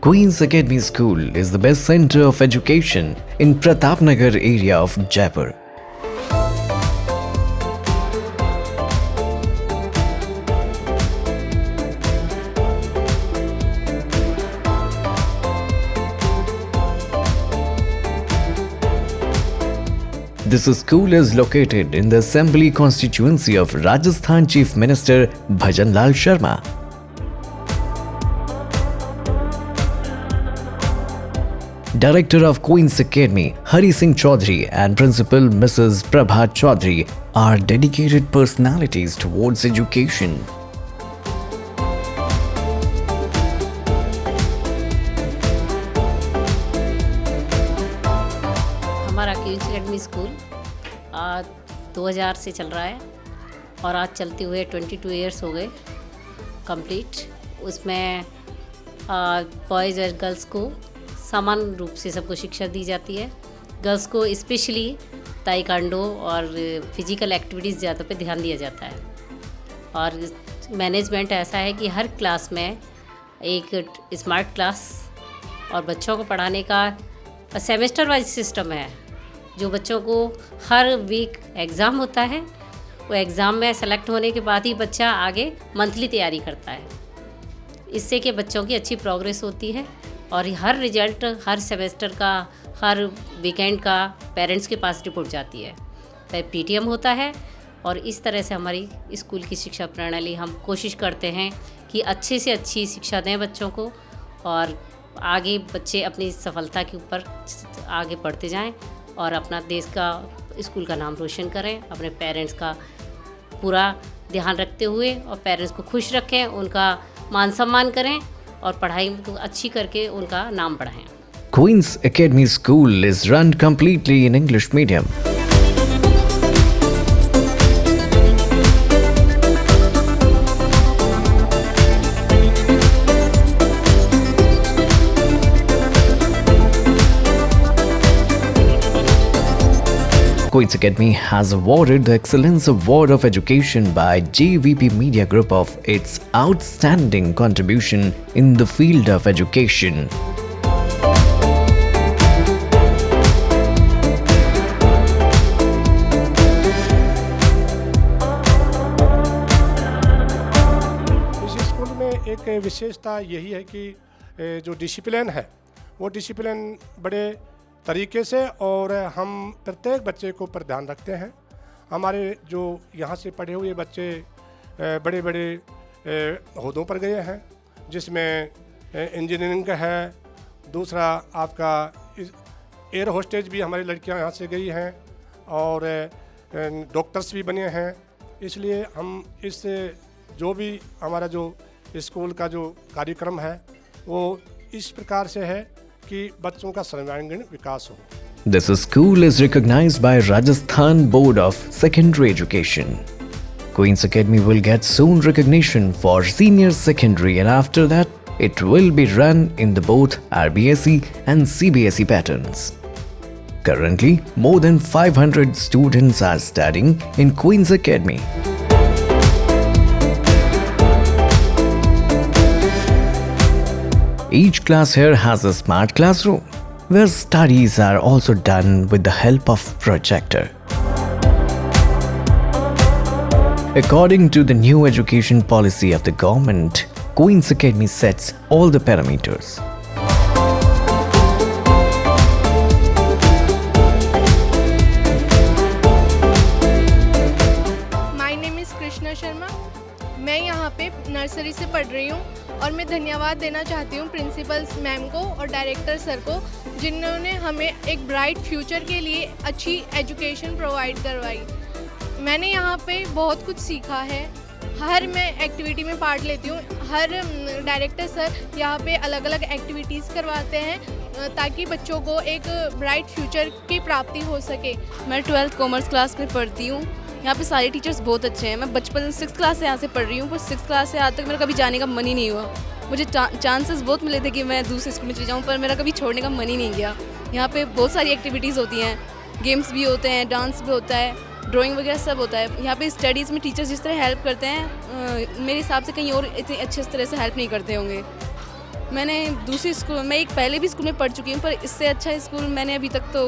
Queen's Academy School is the best center of education in Pratapnagar area of Jaipur. This school is located in the Assembly constituency of Rajasthan Chief Minister Bhajan Lal Sharma. Director of Queen's Academy Hari Singh Chaudhary and Principal Mrs. Prabha Chaudhary are dedicated personalities towards education. हमारा queen's academy school 2000 से चल रहा है और आज चलते हुए 22 years हो गए कंप्लीट। उसमें बॉयज़ और गर्ल्स को समान रूप से सबको शिक्षा दी जाती है। गर्ल्स को स्पेशली ताइक्वांडो और फिजिकल एक्टिविटीज़ ज़्यादा पे ध्यान दिया जाता है। और मैनेजमेंट ऐसा है कि हर क्लास में एक स्मार्ट क्लास और बच्चों को पढ़ाने का सेमेस्टर वाइज सिस्टम है। जो बच्चों को हर वीक एग्ज़ाम होता है, वो एग्ज़ाम में सेलेक्ट होने के बाद ही बच्चा आगे मंथली तैयारी करता है। इससे कि बच्चों की अच्छी प्रोग्रेस होती है और हर रिजल्ट हर सेमेस्टर का, हर वीकेंड का पेरेंट्स के पास रिपोर्ट जाती है। फिर पीटीएम होता है और इस तरह से हमारी स्कूल की शिक्षा प्रणाली, हम कोशिश करते हैं कि अच्छे से अच्छी शिक्षा दें बच्चों को और आगे बच्चे अपनी सफलता के ऊपर आगे बढ़ते जाएं और अपना देश का, स्कूल का नाम रोशन करें, अपने पेरेंट्स का पूरा ध्यान रखते हुए और पेरेंट्स को खुश रखें, उनका मान सम्मान करें और पढ़ाई अच्छी करके उनका नाम बढ़ाएं। Queen's Academy School is run completely in English medium. Queen's Academy has awarded the Excellence Award of Education by JVP Media Group of its outstanding contribution in the field of education. इस school में एक विशेषता यही है कि जो discipline है वो डिसिप्लिन बड़े तरीके से और हम प्रत्येक बच्चे को पर ध्यान रखते हैं। हमारे जो यहाँ से पढ़े हुए बच्चे बड़े बड़े ओहदों पर गए हैं, जिसमें इंजीनियरिंग का है, दूसरा आपका एयर होस्टेज भी हमारी लड़कियाँ यहाँ से गई हैं और डॉक्टर्स भी बने हैं। इसलिए हम इस जो भी हमारा जो स्कूल का जो कार्यक्रम है वो इस प्रकार से है कि बच्चों का सर्वांगीण विकास हो। This school is recognized by Rajasthan Board of Secondary Education. Queen's Academy will get soon recognition for senior secondary and after that it will be run in the both RBSE and CBSE patterns. Currently, more than 500 students are studying in Queen's Academy. Each class here has a smart classroom, where studies are also done with the help of projector. According to the new education policy of the government, Queen's Academy sets all the parameters. My name is Krishna Sharma. मैं यहाँ पे nursery से पढ़ रही हूँ और मैं धन्यवाद देना चाहती हूँ प्रिंसिपल मैम को और डायरेक्टर सर को, जिन्होंने हमें एक ब्राइट फ्यूचर के लिए अच्छी एजुकेशन प्रोवाइड करवाई। मैंने यहाँ पे बहुत कुछ सीखा है। हर मैं एक्टिविटी में पार्ट लेती हूँ। हर डायरेक्टर सर यहाँ पे अलग अलग एक्टिविटीज़ करवाते हैं ताकि बच्चों को एक ब्राइट फ्यूचर की प्राप्ति हो सके। मैं 12th कॉमर्स क्लास में पढ़ती हूँ। यहाँ पे सारे टीचर्स बहुत अच्छे हैं। मैं बचपन 6th क्लास से यहाँ से पढ़ रही हूँ, पर 6th क्लास से आज तक मेरा कभी जाने का मन ही नहीं हुआ। मुझे चांसेस बहुत मिले थे कि मैं दूसरे स्कूल में चली जाऊँ, पर मेरा कभी छोड़ने का मन ही नहीं गया। यहाँ पे बहुत सारी एक्टिविटीज़ होती हैं, गेम्स भी होते हैं, डांस भी होता है, ड्राइंग वगैरह सब होता है। यहाँ पे स्टडीज़ में टीचर्स जिस तरह हेल्प करते हैं, मेरे हिसाब से कहीं और इतने अच्छे तरह से हेल्प नहीं करते होंगे। मैंने दूसरी स्कूल, मैं एक पहले भी स्कूल में पढ़ चुकी हूँ, पर इससे अच्छा स्कूल मैंने अभी तक तो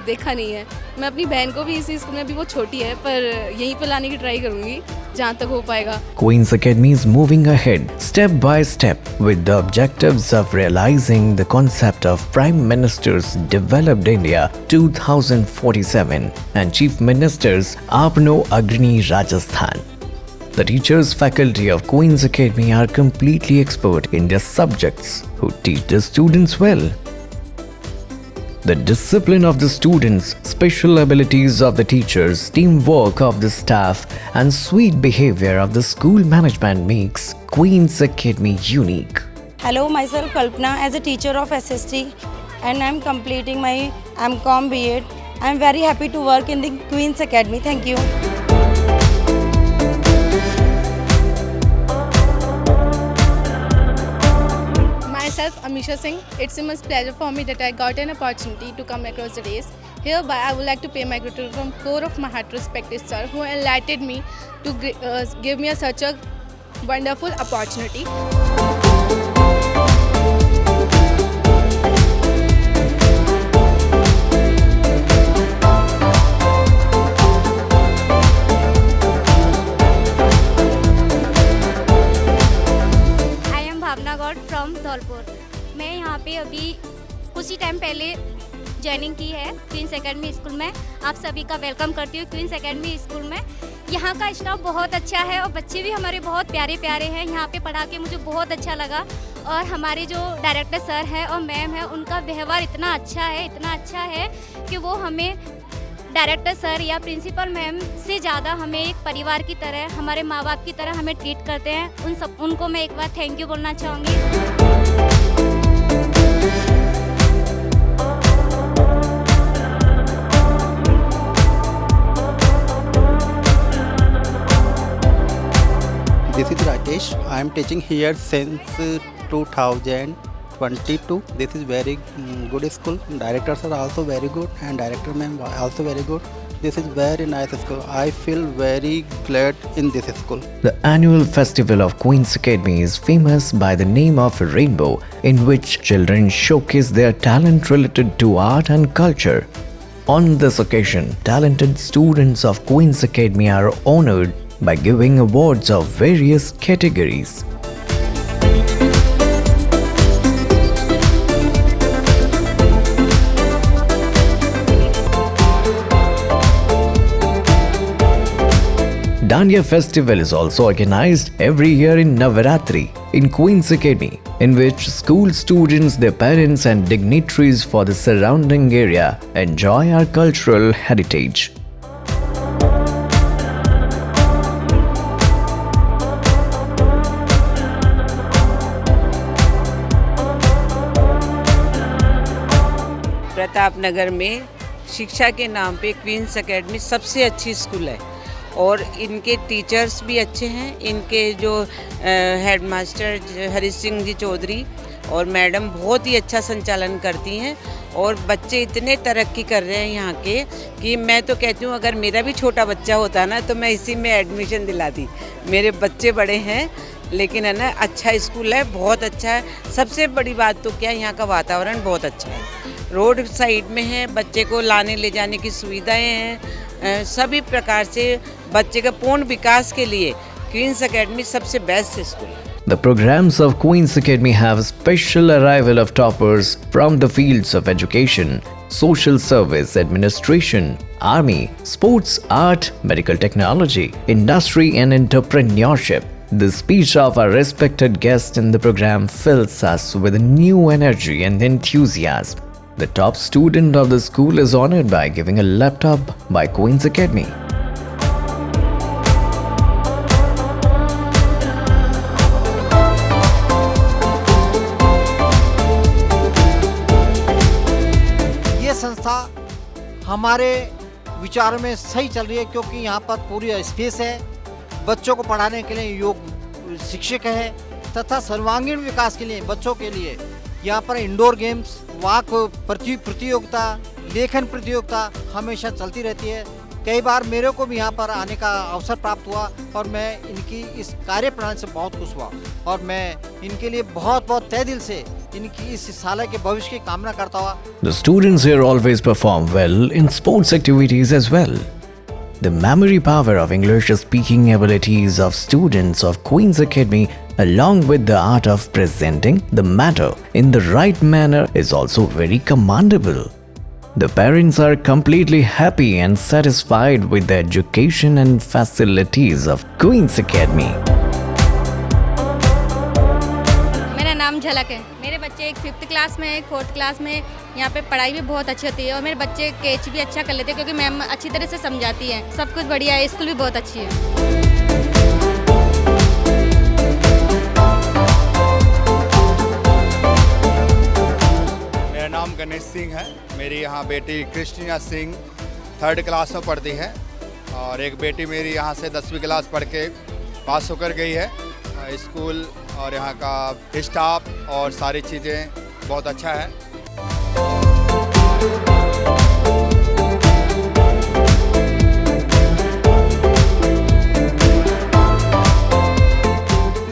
देखा नहीं है। मैं अपनी बहन को भी इसी स्कूल में, अभी वो छोटी है, पर यहीं पर लाने की ट्राई करूँगी जहाँ तक हो पाएगा। Queen's Academy is moving ahead step by step with the objectives of realizing the concept of Prime Minister's Developed India 2047 and Chief Minister's Apno Agrani Rajasthan. The teachers faculty of Queen's Academy are completely expert in their subjects who teach the students well. The discipline of the students, special abilities of the teachers, teamwork of the staff, and sweet behavior of the school management makes Queen's Academy unique. Hello, myself Kalpana as a teacher of SST and I am completing my MCOM B.Ed. I am very happy to work in the Queen's Academy. Thank you. Myself Amisha Singh. It's immense pleasure for me that I got an opportunity to come across the days. Hereby, I would like to pay my gratitude from core of my heart to respected sir who enlightened me to give me such a wonderful opportunity. From Dholpur. मैं यहाँ पे अभी कुछ ही time पहले joining की है queen's academy school में। आप सभी का वेलकम करती हूँ क्वींस एकेडमी स्कूल में। यहाँ का स्टाफ बहुत अच्छा है और बच्चे भी हमारे बहुत प्यारे प्यारे हैं। यहाँ पे पढ़ा के मुझे बहुत अच्छा लगा और हमारे जो डायरेक्टर सर है और मैम है उनका व्यवहार इतना अच्छा है कि वो हमें डायरेक्टर सर या प्रिंसिपल मैम से ज़्यादा हमें एक परिवार की तरह, हमारे माँ बाप की तरह हमें ट्रीट करते हैं। उनको मैं एक बार थैंक यू बोलना चाहूँगी। This is Rajesh. I am teaching here since 2022. This is very good school. Directors are also very good and director ma'am also very good. This is very nice school. I feel very glad in this school. The annual festival of Queen's Academy is famous by the name of Rainbow, in which children showcase their talent related to art and culture. On this occasion, talented students of Queen's Academy are honored by giving awards of various categories. Dandiya festival is also organized every year in Navaratri in Queen's Academy, in which school students, their parents and dignitaries for the surrounding area enjoy our cultural heritage. Pratap Nagar में शिक्षा के नाम पे queen's academy सबसे अच्छी school है और इनके टीचर्स भी अच्छे हैं। इनके जो हेडमास्टर हरीश सिंह जी चौधरी और मैडम बहुत ही अच्छा संचालन करती हैं और बच्चे इतने तरक्की कर रहे हैं यहाँ के कि मैं तो कहती हूँ अगर मेरा भी छोटा बच्चा होता ना तो मैं इसी में एडमिशन दिलाती। मेरे बच्चे बड़े हैं लेकिन है ना, अच्छा स्कूल है, बहुत अच्छा है। सबसे बड़ी बात तो क्या, यहाँ का वातावरण बहुत अच्छा है। रोड साइड में है, बच्चे को लाने ले जाने की सुविधाएं हैं। सभी प्रकार से बच्चे का पूर्ण विकास के लिए क्वींस एकेडमी सबसे बेस्ट स्कूल है। The programs of Queen's Academy have special arrival of toppers from the fields of education, social service, administration, army, sports, art, medical technology, industry and entrepreneurship. The speech of our respected guest in the program fills us with a new energy and enthusiasm. The top student of the school is honored by giving a laptop by Queen's Academy. ये संस्था हमारे विचारों में सही चल रही है क्योंकि यहाँ पर पूरी स्पेस है, बच्चों को पढ़ाने के लिए योग शिक्षक है तथा सर्वांगीण विकास के लिए बच्चों के लिए यहाँ पर इंडोर गेम्स, वाक प्रतियोगिता, लेखन प्रतियोगिता हमेशा चलती रहती है। कई बार मेरे को भी यहाँ पर आने का अवसर प्राप्त हुआ और मैं इनकी इस कार्य प्रणाली से बहुत खुश हुआ और मैं इनके लिए बहुत बहुत तहे दिल से इनकी इस विद्यालय के भविष्य की कामना करता हुआ। The students here always perform well in sports activities as well. The memory power of English speaking abilities of students of Queen's Academy along with the art of presenting the matter in the right manner is also very commendable. The parents are completely happy and satisfied with the education and facilities of Queen's Academy. मेरा नाम झलक है। मेरे बच्चे एक 5th class में, एक 4th class में। यहाँ पे पढ़ाई भी बहुत अच्छी होती है और मेरे बच्चे कैच भी अच्छा कर लेते हैं क्योंकि मैम अच्छी तरह से समझाती है। सब कुछ बढ़िया है, स्कूल भी बहुत अच्छी है। नाम गणेश सिंह है। मेरी यहाँ बेटी क्रिस्टीना सिंह 3rd क्लास में पढ़ती है और एक बेटी मेरी यहाँ से 10वीं क्लास पढ़ के पास होकर गई है। स्कूल और यहाँ का स्टाफ और सारी चीज़ें बहुत अच्छा है।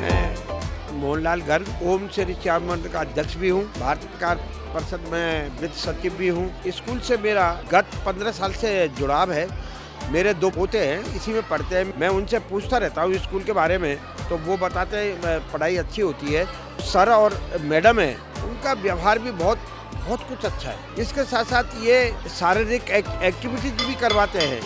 मैं मोहनलाल गर्ग ओम श्री श्याम मंदिर का अध्यक्ष भी हूँ। भारत सरकार परिषद में वित्त सचिव भी हूँ। स्कूल से मेरा गत 15 साल से जुड़ाव है। मेरे 2 पोते हैं, इसी में पढ़ते हैं। मैं उनसे पूछता रहता हूँ स्कूल के बारे में, तो वो बताते हैं पढ़ाई अच्छी होती है। सर और मैडम है, उनका व्यवहार भी बहुत कुछ अच्छा है। इसके साथ साथ ये शारीरिक एक्टिविटीज भी करवाते हैं,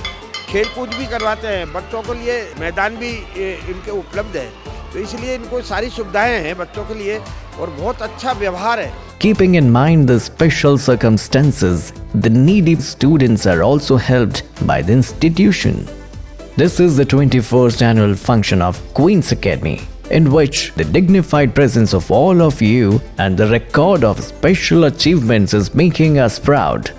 खेल कूद भी करवाते हैं। बच्चों के लिए मैदान भी इनके उपलब्ध है, तो इसलिए इनको सारी सुविधाएं हैं बच्चों के लिए और बहुत अच्छा व्यवहार है। Keeping in mind the special circumstances, the needy students are also helped by the institution. This is the 21st annual function of Queen's Academy, in which the dignified presence of all of you and the record of special achievements is making us proud.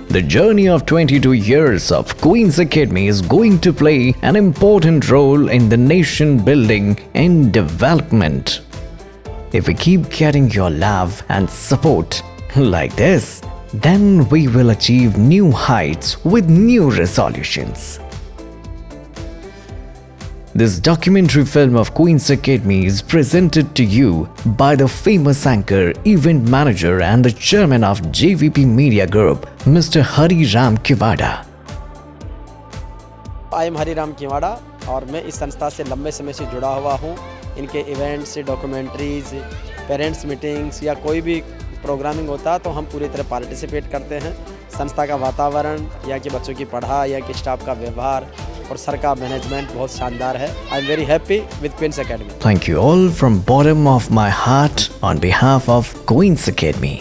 The journey of 22 years of Queen's Academy is going to play an important role in the nation building and development. If we keep getting your love and support like this, then we will achieve new heights with new resolutions. This documentary film of Queen's Academy is presented to you by the famous anchor, event manager and the chairman of JVP Media Group, Mr. Hari Ram Kiwada. I am Hari Ram Kiwada और मैं इस संस्था से लंबे समय से जुड़ा हुआ हूँ। इनके इवेंट्स, डॉक्यूमेंट्रीज, पेरेंट्स मीटिंग्स या कोई भी प्रोग्रामिंग होता है तो हम पूरी तरह पार्टिसिपेट करते हैं। संस्था का वातावरण, यहाँ के बच्चों की पढ़ाई, यहाँ के स्टाफ का व्यवहार और सर का मैनेजमेंट बहुत शानदार है। I am very happy with Queens Academy. Thank you all from bottom of my heart on behalf of Queen's Academy.